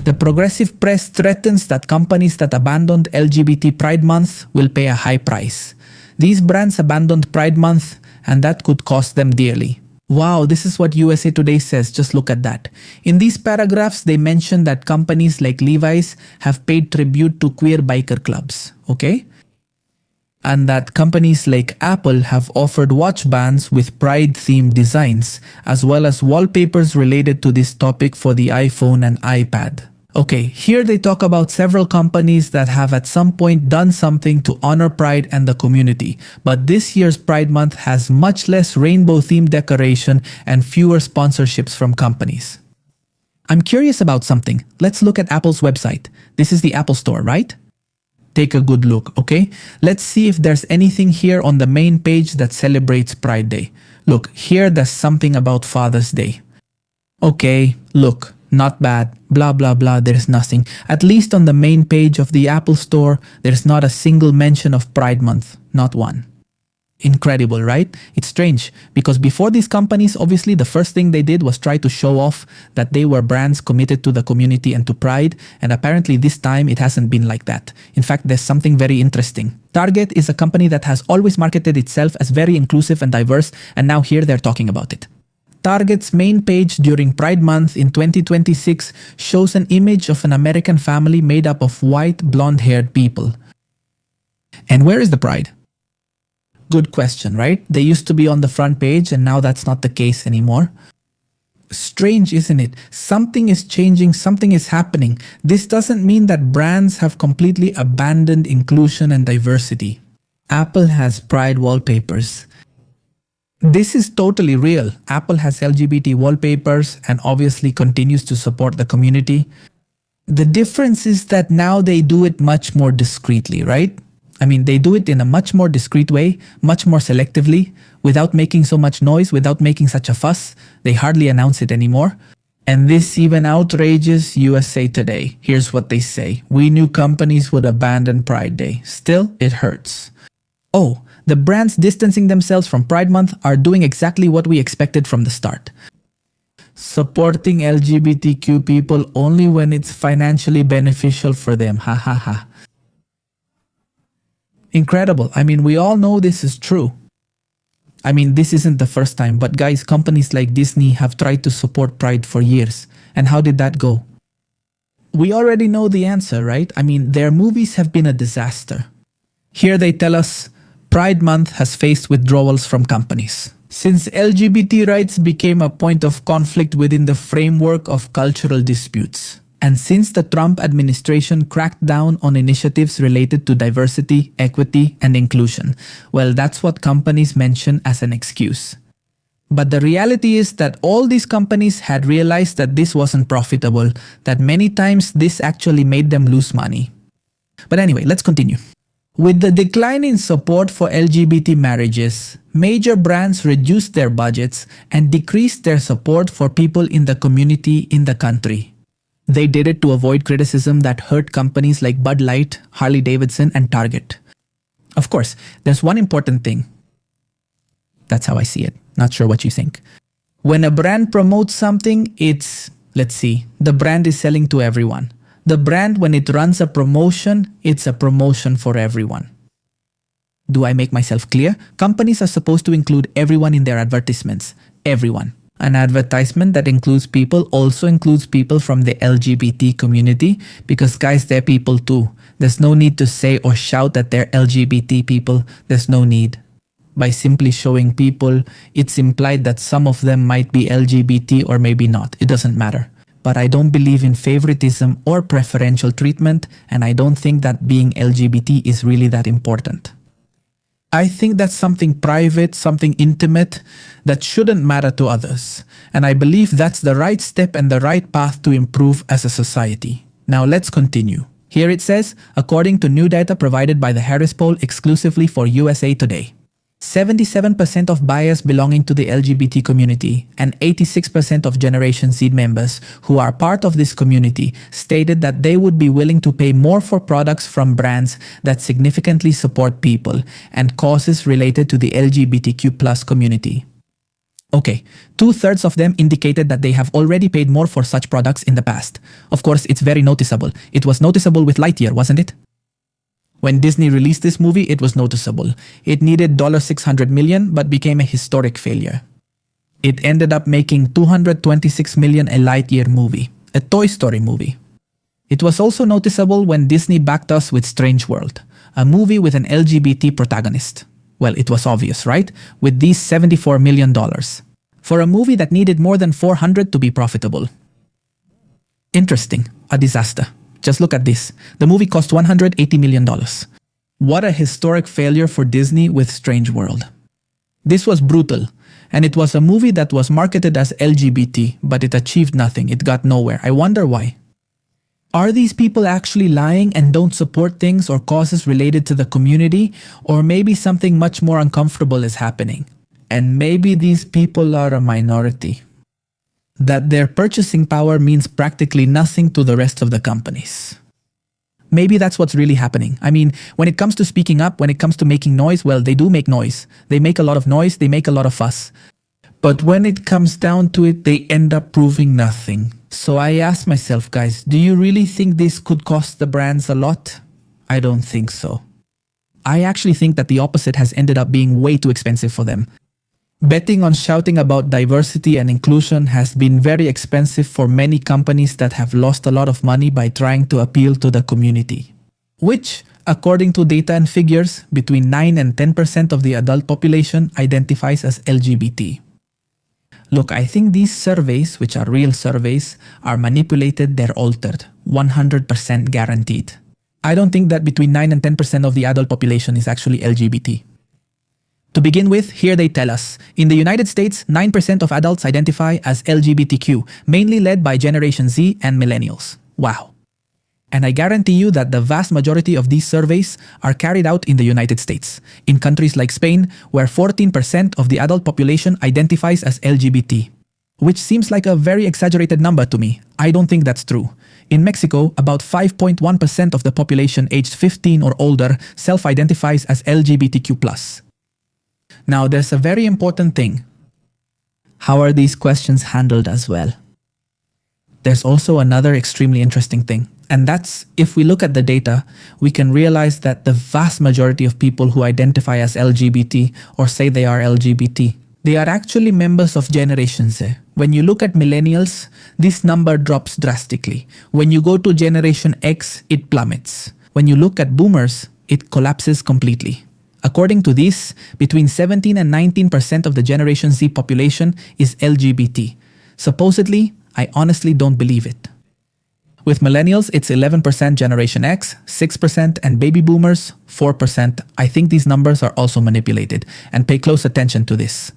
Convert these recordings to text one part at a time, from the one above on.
The progressive press threatens that companies that abandoned LGBT Pride Month will pay a high price. These brands abandoned Pride Month, and that could cost them dearly. Wow, this is what USA Today says. Just look at that. In these paragraphs, they mention that companies like Levi's have paid tribute to queer biker clubs, okay? And that companies like Apple have offered watch bands with pride-themed designs, as well as wallpapers related to this topic for the iPhone and iPad. Okay, here they talk about several companies that have at some point done something to honor Pride and the community, but this year's Pride Month has much less rainbow-themed decoration and fewer sponsorships from companies. I'm curious about something. Let's look at Apple's website. This is the Apple Store, right? Take a good look, okay? Let's see if there's anything here on the main page that celebrates Pride Day. Look, here there's something about Father's Day. Okay, look. Not bad, blah blah blah, there's nothing. At least on the main page of the Apple Store, there's not a single mention of Pride Month, not one. Incredible, right? It's strange, because before these companies, obviously the first thing they did was try to show off that they were brands committed to the community and to Pride, and apparently this time it hasn't been like that. In fact, there's something very interesting. Target is a company that has always marketed itself as very inclusive and diverse, and now here they're talking about it. Target's main page during Pride Month in 2026 shows an image of an American family made up of white, blonde-haired people. And where is the pride? Good question, right? They used to be on the front page and now that's not the case anymore. Strange, isn't it? Something is changing, something is happening. This doesn't mean that brands have completely abandoned inclusion and diversity. Apple has Pride wallpapers. This is totally real. Apple has LGBT wallpapers and obviously continues to support the community. The difference is that now they do it much more discreetly, right? I mean, they do it in a much more discreet way, much more selectively, without making so much noise, without making such a fuss. They hardly announce it anymore. And this even outrages USA Today. Here's what they say. We knew companies would abandon Pride Day. Still, it hurts. Oh, the brands distancing themselves from Pride Month are doing exactly what we expected from the start. Supporting LGBTQ people only when it's financially beneficial for them. Ha ha ha. Incredible. I mean, we all know this is true. I mean, this isn't the first time, but guys, companies like Disney have tried to support Pride for years. And how did that go? We already know the answer, right? I mean, their movies have been a disaster. Here they tell us, Pride Month has faced withdrawals from companies. Since LGBT rights became a point of conflict within the framework of cultural disputes. And since the Trump administration cracked down on initiatives related to diversity, equity, and inclusion, well, that's what companies mention as an excuse. But the reality is that all these companies had realized that this wasn't profitable, that many times this actually made them lose money. But anyway, let's continue. With the decline in support for LGBT marriages, major brands reduced their budgets and decreased their support for people in the community in the country. They did it to avoid criticism that hurt companies like Bud Light, Harley-Davidson, and Target. Of course, there's one important thing. That's how I see it. Not sure what you think. When a brand promotes something, it's, let's see, the brand is selling to everyone. The brand, when it runs a promotion, it's a promotion for everyone. Do I make myself clear? Companies are supposed to include everyone in their advertisements. Everyone. An advertisement that includes people also includes people from the LGBT community because guys, they're people too. There's no need to say or shout that they're LGBT people. There's no need. By simply showing people, it's implied that some of them might be LGBT or maybe not. It doesn't matter. But I don't believe in favoritism or preferential treatment, and I don't think that being LGBT is really that important. I think that's something private, something intimate, that shouldn't matter to others. And I believe that's the right step and the right path to improve as a society. Now let's continue. Here it says, according to new data provided by the Harris Poll exclusively for USA Today, 77% of buyers belonging to the LGBT community and 86% of Generation Z members who are part of this community stated that they would be willing to pay more for products from brands that significantly support people and causes related to the LGBTQ+ community. Okay, 2/3 of them indicated that they have already paid more for such products in the past. Of course, it's very noticeable. It was noticeable with Lightyear, wasn't it? When Disney released this movie, it was noticeable. It needed $600 million but became a historic failure. It ended up making $226 million a Lightyear movie, a Toy Story movie. It was also noticeable when Disney backed us with Strange World, a movie with an LGBT protagonist. Well, it was obvious, right? With these $74 million. For a movie that needed more than 400 to be profitable. Interesting. A disaster. Just look at this. The movie cost $180 million. What a historic failure for Disney with Strange World. This was brutal. And it was a movie that was marketed as LGBT, but it achieved nothing. It got nowhere. I wonder why. Are these people actually lying and don't support things or causes related to the community? Or maybe something much more uncomfortable is happening? And maybe these people are a minority. That their purchasing power means practically nothing to the rest of the companies. Maybe that's what's really happening. I mean, when it comes to speaking up, when it comes to making noise, well, they do make noise. They make a lot of noise, they make a lot of fuss. But when it comes down to it, they end up proving nothing. So I ask myself, guys, do you really think this could cost the brands a lot? I don't think so. I actually think that the opposite has ended up being way too expensive for them. Betting on shouting about diversity and inclusion has been very expensive for many companies that have lost a lot of money by trying to appeal to the community. Which, according to data and figures, between 9 and 10% of the adult population identifies as LGBT. Look, I think these surveys, which are real surveys, are manipulated, they're altered, 100% guaranteed. I don't think that between 9 and 10% of the adult population is actually LGBT. To begin with, here they tell us, in the United States, 9% of adults identify as LGBTQ, mainly led by Generation Z and Millennials. Wow. And I guarantee you that the vast majority of these surveys are carried out in the United States, in countries like Spain, where 14% of the adult population identifies as LGBT. Which seems like a very exaggerated number to me. I don't think that's true. In Mexico, about 5.1% of the population aged 15 or older self-identifies as LGBTQ+. Now, there's a very important thing. How are these questions handled as well? There's also another extremely interesting thing. And that's, if we look at the data, we can realize that the vast majority of people who identify as LGBT or say they are LGBT, they are actually members of Generation Z. When you look at millennials, this number drops drastically. When you go to Generation X, it plummets. When you look at boomers, it collapses completely. According to this, between 17 and 19% of the Generation Z population is LGBT. Supposedly, I honestly don't believe it. With millennials, it's 11% Generation X, 6%, and baby boomers, 4%. I think these numbers are also manipulated, and pay close attention to this.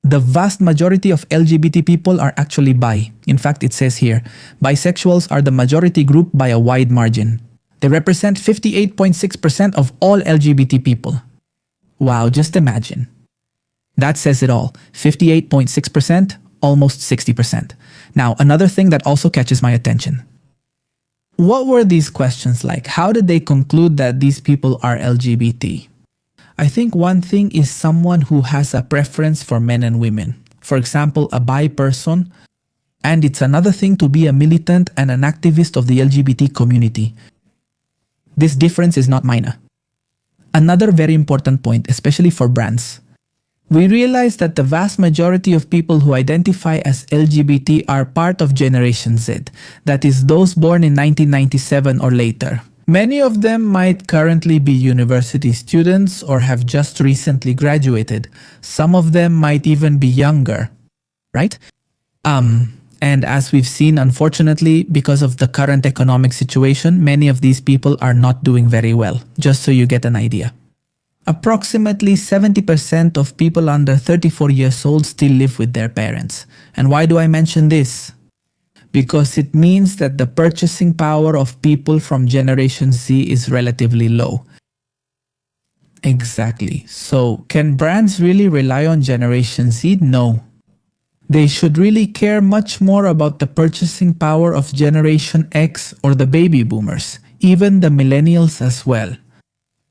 The vast majority of LGBT people are actually bi. In fact, it says here, bisexuals are the majority group by a wide margin. They represent 58.6% of all LGBT people. Wow, just imagine. That says it all. 58.6%, almost 60%. Now, another thing that also catches my attention. What were these questions like? How did they conclude that these people are LGBT? I think one thing is someone who has a preference for men and women. For example, a bi person. And it's another thing to be a militant and an activist of the LGBT community. This difference is not minor. Another very important point, especially for brands. We realize that the vast majority of people who identify as LGBT are part of Generation Z, that is, those born in 1997 or later. Many of them might currently be university students or have just recently graduated. Some of them might even be younger, right? And as we've seen, unfortunately, because of the current economic situation, many of these people are not doing very well, just so you get an idea. Approximately 70% of people under 34 years old still live with their parents. And why do I mention this? Because it means that the purchasing power of people from Generation Z is relatively low. Exactly. So, can brands really rely on Generation Z? No. They should really care much more about the purchasing power of Generation X or the baby boomers, even the millennials as well.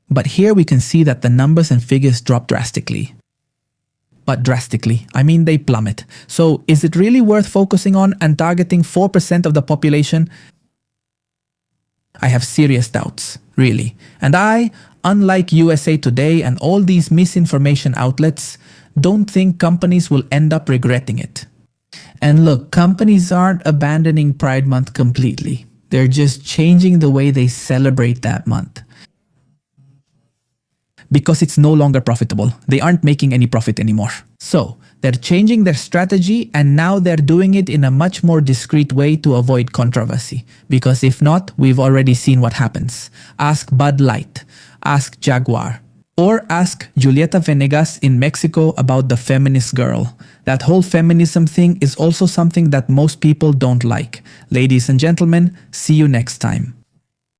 But here we can see that the numbers and figures drop drastically. but drastically. I mean, they plummet. So is it really worth focusing on and targeting 4% of the population? I have serious doubts, really. And I, unlike USA Today and all these misinformation outlets, don't think companies will end up regretting it. And look, companies aren't abandoning Pride Month completely. They're just changing the way they celebrate that month. Because it's no longer profitable. They aren't making any profit anymore. So, they're changing their strategy and now they're doing it in a much more discreet way to avoid controversy. Because if not, we've already seen what happens. Ask Bud Light, ask Jaguar, or ask Julieta Venegas in Mexico about the feminist girl. That whole feminism thing is also something that most people don't like. Ladies and gentlemen, see you next time.